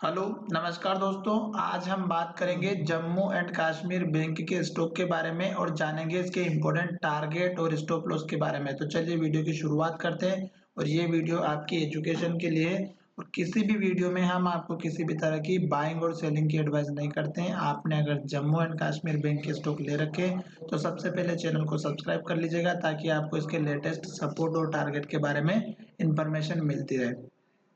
Hello, नमस्कार दोस्तों। आज हम बात करेंगे जम्मू एंड कश्मीर बैंक के स्टॉक के बारे में और जानेंगे इसके इम्पोर्टेंट टारगेट और स्टॉप लॉस के बारे में। तो चलिए वीडियो की शुरुआत करते हैं और ये वीडियो आपकी एजुकेशन के लिए है और किसी भी वीडियो में हम आपको किसी भी तरह की बाइंग और सेलिंग की एडवाइस नहीं करते हैं। आपने अगर जम्मू एंड कश्मीर बैंक के स्टॉक ले रखे तो सबसे पहले चैनल को सब्सक्राइब कर लीजिएगा ताकि आपको इसके लेटेस्ट सपोर्ट और टारगेट के बारे में इंफॉर्मेशन मिलती रहे।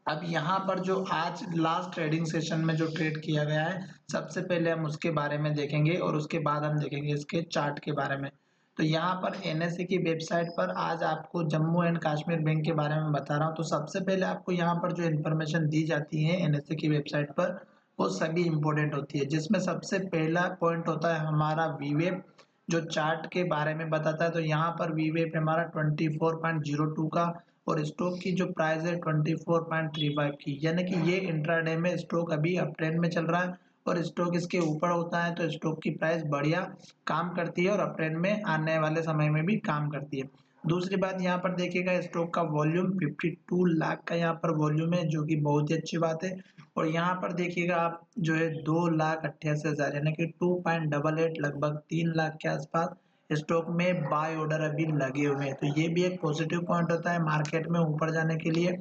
अब यहाँ पर जो आज लास्ट ट्रेडिंग सेशन में जो ट्रेड किया गया है, सबसे पहले हम उसके बारे में देखेंगे और उसके बाद हम देखेंगे इसके चार्ट के बारे में। तो यहाँ पर एनएसए की वेबसाइट पर आज आपको जम्मू एंड कश्मीर बैंक के बारे में बता रहा हूँ। तो सबसे पहले आपको यहाँ पर जो इन्फॉर्मेशन दी जाती है एनएसए की वेबसाइट पर, वो सभी इंपॉर्टेंट होती है, जिसमें सबसे पहला पॉइंट होता है हमारा वीवेप, जो चार्ट के बारे में बताता है। तो यहाँ पर वीवेप हमारा 24.02 का और स्टॉक की जो प्राइस है 24.35 की, यानी कि ये इंट्राडे में स्टॉक अभी अप ट्रेंड में चल रहा है और स्टॉक इसके ऊपर होता है तो स्टॉक की प्राइस बढ़िया काम करती है और अप ट्रेंड में आने वाले समय में भी काम करती है। दूसरी बात यहाँ पर देखिएगा, स्टॉक का वॉल्यूम 52 लाख का यहाँ पर वॉल्यूम है, जो कि बहुत ही अच्छी बात है। और यहाँ पर देखिएगा आप जो है 2,88,000 यानी कि 2.88 लगभग 3 लाख के आसपास स्टॉक में बाय ऑर्डर अभी लगे हुए हैं। तो ये भी एक पॉजिटिव पॉइंट होता है मार्केट में ऊपर जाने के लिए।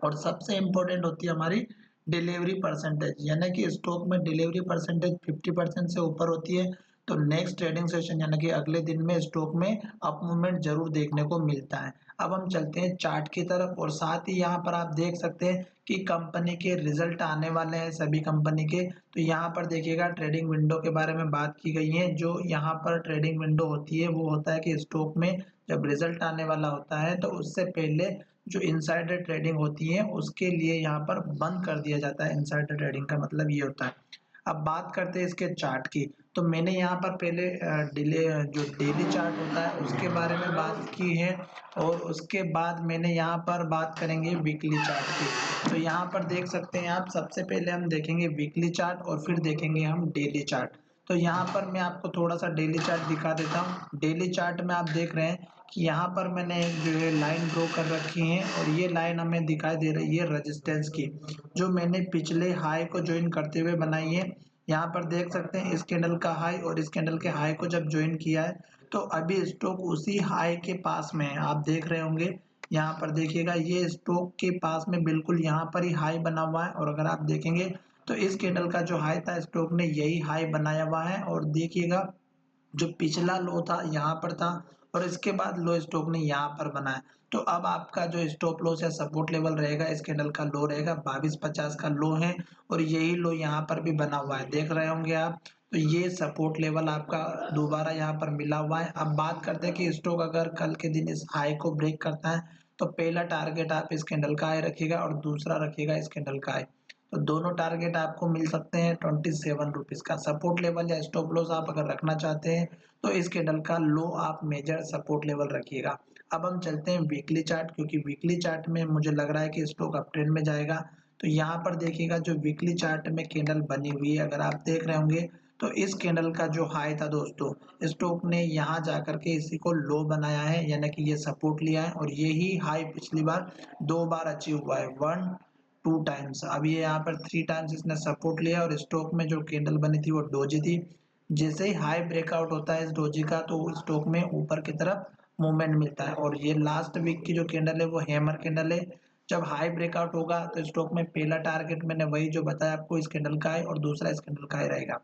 और सबसे इम्पोर्टेंट होती है हमारी डिलीवरी परसेंटेज, यानी कि स्टॉक में डिलीवरी परसेंटेज 50% से ऊपर होती है तो नेक्स्ट ट्रेडिंग सेशन यानी कि अगले दिन में स्टॉक में अप मूवमेंट जरूर देखने को मिलता है। अब हम चलते हैं चार्ट की तरफ और साथ ही यहाँ पर आप देख सकते हैं कि कंपनी के रिजल्ट आने वाले हैं सभी कंपनी के। तो यहाँ पर देखिएगा ट्रेडिंग विंडो के बारे में बात की गई है। जो यहाँ पर ट्रेडिंग विंडो होती है वो होता है कि स्टॉक में जब रिजल्ट आने वाला होता है तो उससे पहले जो इनसाइडर ट्रेडिंग होती है उसके लिए यहाँ पर बंद कर दिया जाता है। इनसाइडर ट्रेडिंग का मतलब ये होता है। अब बात करते हैं इसके चार्ट की। तो मैंने यहाँ पर पहले डिले जो डेली चार्ट होता है उसके बारे में बात की है और उसके बाद मैंने यहाँ पर बात करेंगे वीकली चार्ट की। तो यहाँ पर देख सकते हैं आप, सबसे पहले हम देखेंगे वीकली चार्ट और फिर देखेंगे हम डेली चार्ट। तो यहाँ पर मैं आपको थोड़ा सा डेली चार्ट दिखा देता हूँ। डेली चार्ट में आप देख रहे हैं कि यहाँ पर मैंने जो है लाइन ड्रॉ कर रखी है और ये लाइन हमें दिखाई दे रही है रेजिस्टेंस की, जो मैंने पिछले हाई को ज्वाइन करते हुए बनाई है। यहाँ पर देख सकते हैं इस कैंडल का हाई और इस कैंडल के हाई को जब ज्वाइन किया है तो अभी स्टॉक उसी हाई के पास में है। आप देख रहे होंगे यहाँ पर देखिएगा, ये स्टॉक के पास में बिल्कुल यहाँ पर ही हाई बना हुआ है। और अगर आप देखेंगे तो इस कैंडल का जो हाई था स्टॉक ने यही हाई बनाया हुआ है और देखिएगा जो पिछला लो था यहाँ पर था और इसके बाद लो स्टॉक ने यहाँ पर बनाया। तो अब आपका जो स्टॉप लॉस या सपोर्ट लेवल रहेगा, इस कैंडल का लो रहेगा 2250 का लो है और यही लो यहाँ पर भी बना हुआ है, देख रहे होंगे आप। तो ये सपोर्ट लेवल आपका दोबारा यहाँ पर मिला हुआ है। अब बात करते हैं कि स्टॉक अगर कल के दिन इस हाई को ब्रेक करता है तो पहला टारगेट आप इस कैंडल का हाई रखिएगा और दूसरा रखिएगा इस कैंडल का हाई। तो दोनों टारगेट आपको मिल सकते हैं 27 रुपीज़ का। सपोर्ट लेवल या स्टॉप लॉस आप अगर रखना चाहते हैं तो इस कैंडल का लो आप मेजर सपोर्ट लेवल रखिएगा। अब हम चलते हैं वीकली चार्ट, क्योंकि वीकली चार्ट में मुझे लग रहा है कि स्टॉक अप ट्रेंड में जाएगा। तो यहाँ पर देखिएगा जो वीकली चार्ट में कैंडल बनी हुई है, अगर आप देख रहे होंगे तो इस कैंडल का जो हाई था दोस्तों, स्टॉक ने यहाँ जाकर के इसी को लो बनाया है, यानी कि ये सपोर्ट लिया है और यही हाई पिछली बार 2 बार अचीव हुआ है, 1 2 टाइम्स। अब ये यहाँ पर 3 टाइम्स इसने सपोर्ट लिया और स्टॉक में जो कैंडल बनी थी वो डोजी थी। जैसे ही हाई ब्रेकआउट होता है इस डोजी का तो स्टॉक में ऊपर की तरफ मूवमेंट मिलता है और ये लास्ट वीक की जो कैंडल है वो हैमर कैंडल है। जब हाई ब्रेकआउट होगा तो स्टॉक में पहला टारगेट मैंने वही जो बताया आपको इस कैंडल का है और दूसरा इस कैंडल का ही रहेगा।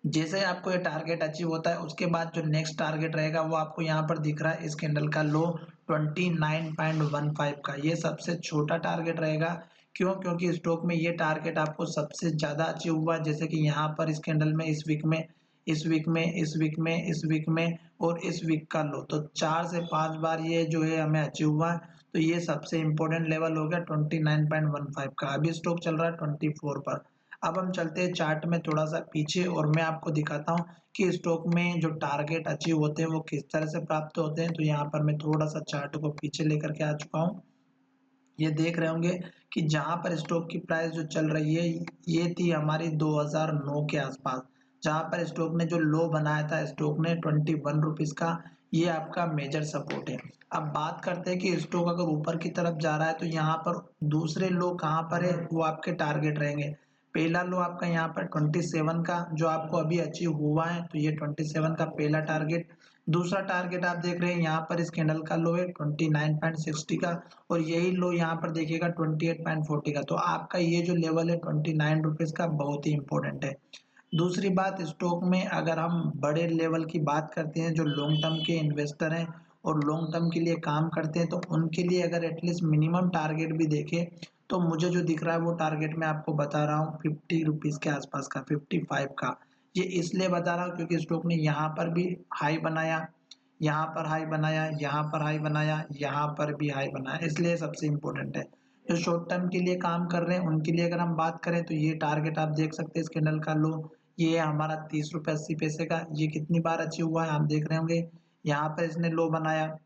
जैसे ही आपको ये टारगेट अचीव होता है उसके बाद जो नेक्स्ट टारगेट रहेगा वो आपको यहाँ पर दिख रहा है, इस कैंडल का लो 29.15 का, ये सबसे छोटा टारगेट रहेगा। क्यों? क्योंकि स्टॉक में ये टारगेट आपको सबसे ज्यादा अचीव हुआ, जैसे कि यहाँ पर इस कैंडल में इस वीक में इस वीक में इस वीक में इस वीक में और इस वीक का लो, तो 4 से 5 बार ये जो है हमें अचीव हुआ। तो ये सबसे इंपॉर्टेंट लेवल हो गया 29.15 का। अभी स्टॉक चल रहा है 24 पर। अब हम चलते हैं चार्ट में थोड़ा सा पीछे और मैं आपको दिखाता हूँ कि स्टॉक में जो टारगेट अचीव होते हैं वो किस तरह से प्राप्त होते हैं। तो यहाँ पर मैं थोड़ा सा चार्ट को पीछे लेकर के आ चुका हूँ। ये देख रहे होंगे कि जहां पर स्टॉक की प्राइस जो चल रही है ये थी हमारी 2009 के आसपास, जहां पर स्टॉक ने जो लो बनाया था स्टॉक ने 21 रुपीज का, ये आपका मेजर सपोर्ट है। अब बात करते हैं कि स्टॉक अगर ऊपर की तरफ जा रहा है तो यहाँ पर दूसरे लो कहाँ पर है, वो आपके टारगेट रहेंगे। पहला लो आपका यहाँ पर 27 का जो आपको अभी अचीव हुआ है, तो ये 27 का पहला टारगेट। दूसरा टारगेट आप देख रहे हैं यहाँ पर इस कैंडल का लो है 29.60 का, और यही लो यहाँ पर देखिएगा 28.40 का। तो आपका ये जो लेवल है 29 रुपीज का बहुत ही इंपॉर्टेंट है। दूसरी बात, स्टॉक में अगर हम बड़े लेवल की बात करते हैं, जो लॉन्ग टर्म के इन्वेस्टर हैं और लॉन्ग टर्म के लिए काम करते हैं, तो उनके लिए अगर एटलीस्ट मिनिमम टारगेट भी देखें तो मुझे जो दिख रहा है वो टारगेट मैं आपको बता रहा हूँ 50 रुपीज़ के आसपास का, 55 का। ये इसलिए बता रहा हूँ क्योंकि स्टॉक ने यहाँ पर भी हाई बनाया, यहाँ पर हाई बनाया, यहाँ पर हाई बनाया, यहाँ पर भी हाई बनाया, इसलिए सबसे इम्पोर्टेंट है। जो शॉर्ट टर्म के लिए काम कर रहे हैं उनके लिए अगर हम बात करें तो ये टारगेट आप देख सकते हैं इस कैंडल का लो, ये है हमारा 30 रुपये 80 पैसे का। ये कितनी बार अचीव हुआ है आप देख रहे होंगे, यहाँ पर इसने लो बनाया,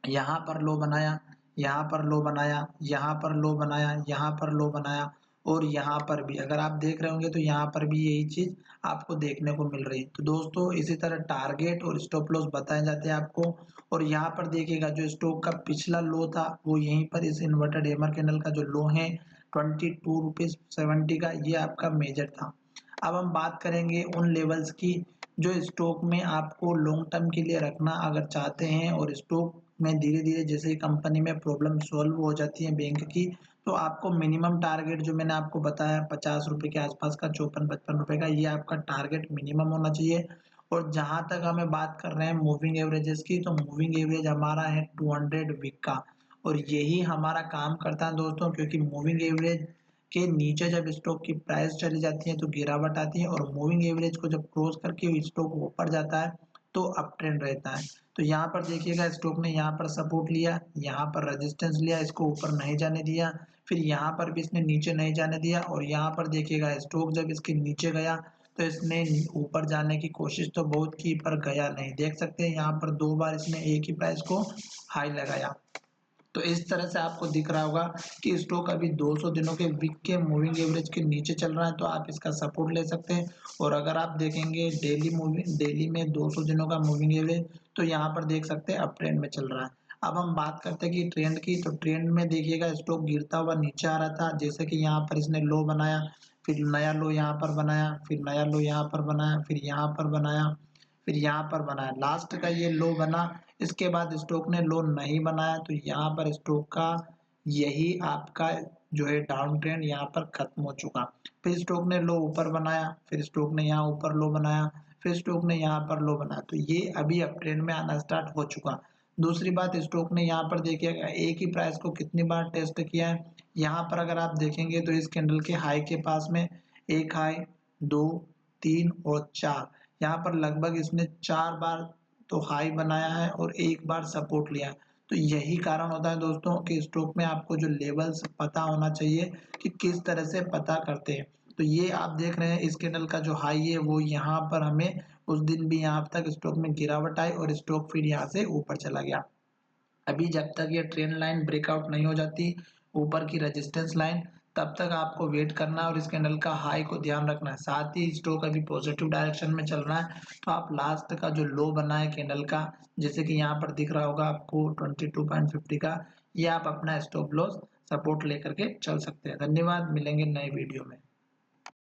यहाँ पर लो बनाया, यहाँ पर लो बनाया, यहाँ पर लो बनाया, यहाँ पर लो बनाया, और यहाँ पर भी अगर आप देख रहे होंगे तो यहाँ पर भी यही चीज आपको देखने को मिल रही है। तो दोस्तों इसी तरह टारगेट और स्टॉप लॉस बताए जाते हैं आपको। और यहाँ पर देखिएगा जो स्टॉक का पिछला लो था वो यहीं पर इस इन्वर्टेड हैमर कैंडल का जो लो है 22 रुपीज 70 का, ये आपका मेजर था। अब हम बात करेंगे उन लेवल्स की जो स्टॉक में आपको लॉन्ग टर्म के लिए रखना अगर चाहते हैं, और स्टॉक में धीरे धीरे जैसे ही कंपनी में प्रॉब्लम सॉल्व हो जाती है बैंक की, तो आपको मिनिमम टारगेट जो मैंने आपको बताया 50 रुपए के आसपास का, 54-55 रुपए का, ये आपका टारगेट मिनिमम होना चाहिए। और जहां तक हमें बात कर रहे हैं मूविंग एवरेजेस की, तो मूविंग एवरेज हमारा है 200 वीक का, और यही हमारा काम करता है दोस्तों, क्योंकि मूविंग एवरेज के नीचे जब स्टॉक की प्राइस चली जाती है तो गिरावट आती है, और मूविंग एवरेज को जब क्रॉस करके स्टॉक ऊपर जाता है तो अप ट्रेंड रहता है। तो यहाँ पर देखिएगा स्टॉक ने यहाँ पर सपोर्ट लिया, यहाँ पर रेजिस्टेंस लिया, इसको ऊपर नहीं जाने दिया, फिर यहाँ पर भी इसने नीचे नहीं जाने दिया, और यहाँ पर देखिएगा स्टॉक जब इसके नीचे गया तो इसने ऊपर जाने की कोशिश तो बहुत की पर गया नहीं। देख सकते हैं यहाँ पर 2 बार इसने एक ही प्राइस को हाई लगाया। तो इस तरह से आपको दिख रहा होगा कि स्टॉक अभी 200 दिनों के वीक के मूविंग एवरेज के नीचे चल रहा है, तो आप इसका सपोर्ट ले सकते हैं। और अगर आप देखेंगे डेली में 200 दिनों का मूविंग एवरेज, तो यहाँ पर देख सकते हैं अप ट्रेंड में चल रहा है। अब हम बात करते हैं कि ट्रेंड की, तो ट्रेंड में देखिएगा स्टॉक गिरता हुआ नीचे आ रहा था, जैसे कि यहाँ पर इसने लो बनाया, फिर नया लो यहाँ पर बनाया, फिर नया लो यहाँ पर बनाया, फिर यहाँ पर बनाया, फिर यहाँ पर बनाया, लास्ट का ये लो बना। इसके बाद स्टॉक ने लो नहीं बनाया, तो यहाँ पर स्टॉक का यही आपका जो है डाउन ट्रेंड यहाँ पर खत्म हो चुका। फिर स्टॉक ने लो ऊपर बनाया, फिर स्टॉक ने यहाँ ऊपर लो बनाया, फिर स्टॉक ने यहाँ पर लो बनाया, तो ये अभी अप ट्रेंड में आना स्टार्ट हो चुका। दूसरी बात, स्टॉक ने यहाँ पर देखिएगा एक ही प्राइस को कितनी बार टेस्ट किया है। यहाँ पर अगर आप देखेंगे तो इस कैंडल के हाई के पास में एक हाई, दो, तीन और चार, यहाँ पर लगभग इसने 4 बार तो हाई बनाया है और एक बार सपोर्ट लिया है। तो यही कारण होता है दोस्तों कि स्टॉक में आपको जो लेवल्स पता होना चाहिए कि किस तरह से पता करते हैं। तो ये आप देख रहे हैं इस कैंडल का जो हाई है वो यहाँ पर हमें उस दिन भी यहाँ तक स्टॉक में गिरावट आई और स्टॉक फिर यहाँ से ऊपर चला गया। अभी जब तक ये ट्रेंड लाइन ब्रेकआउट नहीं हो जाती ऊपर की रेजिस्टेंस लाइन, तब तक आपको वेट करना है और इस कैंडल का हाई को ध्यान रखना है। साथ ही स्टॉक अभी पॉजिटिव डायरेक्शन में चल रहा है, तो आप लास्ट का जो लो बना है कैंडल का, जैसे कि यहाँ पर दिख रहा होगा आपको 22.50 का, ये आप अपना स्टॉप लॉस सपोर्ट लेकर के चल सकते हैं। धन्यवाद, मिलेंगे नए वीडियो में।